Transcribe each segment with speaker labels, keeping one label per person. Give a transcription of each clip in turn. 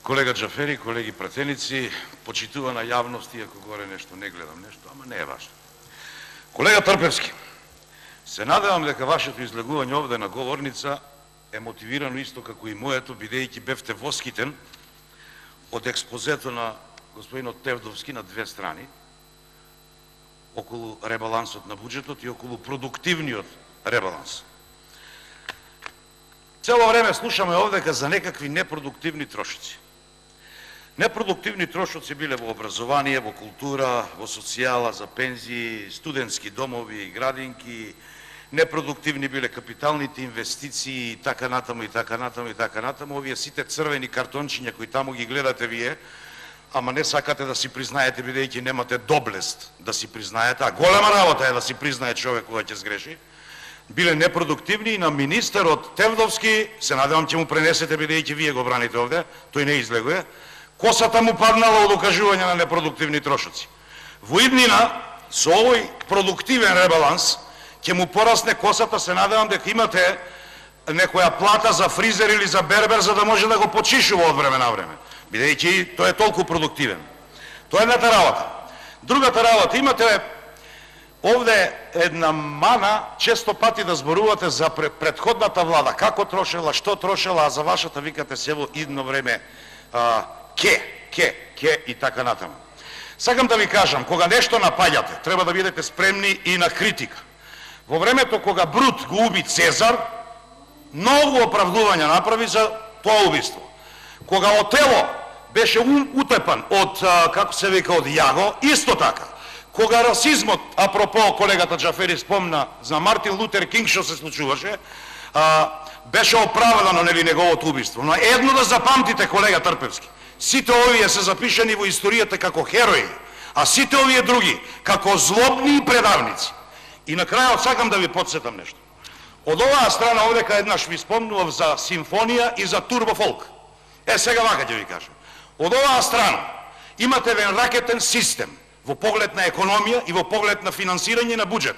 Speaker 1: Колега Джафери, колеги пратеници, почитувана јавност, иако горе нешто не гледам нешто, ама не е важно. Колега Трпевски, се надевам дека вашето излегување овде на говорница е мотивирано исто како и моето, бидејќи бевте восхитен од експозето на господинот Тевдовски на две страни, околу ребалансот на буџетот и околу продуктивниот ребаланс. Цело време слушаме овдека за некакви непродуктивни трошоци. Непродуктивни трошоци биле во образование, во култура, во социјала, за пензии, студентски домови, градинки, непродуктивни биле капиталните инвестиции и така натаму, и така натаму, и така натаму. Овие сите црвени картончиња кои таму ги гледате вие, ама не сакате да си признаете, бидејќи немате доблест да си признаете, а голема работа е да си признае човек кога ќе сгреши, биле непродуктивни и на министерот Тевдовски, се надевам ќе му пренесете, бидејќи вие го браните овде, тој не излегува, косата му паднала од укажување на непродуктивни трошоци. Во иднина, со овој продуктивен ребаланс, ќе му порасне косата, се надевам дека имате некоја плата за фризер или за бербер, за да може да го почишува од време на време, бидејќи тој е толку продуктивен. Тоа е едната работа. Другата работа, имате овде една мана, често пати да зборувате за претходната влада, како трошела, што трошела, а за вашата викате се во идно време ке и така натаму. Сакам да ви кажам, кога нешто напаѓате, треба да бидете спремни и на критика. Во времето кога Брут го уби Цезар, многу оправдувања направи за тоа убиство. Кога Отело беше утепан од, како се вика, од Јаго, исто така. Кога расизмот, апропо колегата Джафери спомна за Мартин Лутер Кинг што се случуваше, беше оправдано неговото убиство. Но едно да запамтите, колега Трпевски, сите овие се запишани во историјата како херои, а сите овие други како злобни и предавници. И на крајот сакам да ви подсетам нешто. Од оваа страна овдека еднаш ви спомнував за симфонија и за турбофолк. Сега вака ќе ви кажам. Од оваа страна имате еден ракетен систем во поглед на економија и во поглед на финансирање на буџет.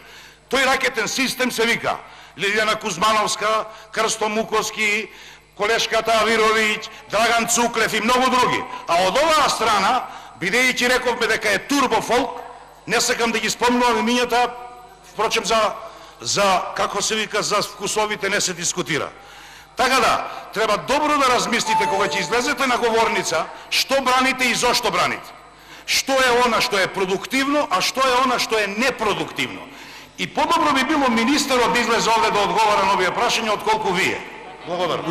Speaker 1: Тој ракетен систем се вика Лилјана Кузмановска, Крсто Муковски, колешката Авировиќ, Драган Цуклев и многу други. А од оваа страна, бидејќи рековме дека е турбофолк, не сакам да ги спомнувам имињата, впрочем за како се вика, за вкусовите не се дискутира. Така да, треба добро да размислите кога ќе излезете на говорница, што браните и зошто браните. Што е она што е продуктивно, а што е она што е непродуктивно. И подобро би било министерот да излезе овде да одговара на овие прашања, отколку вие. Благодарам.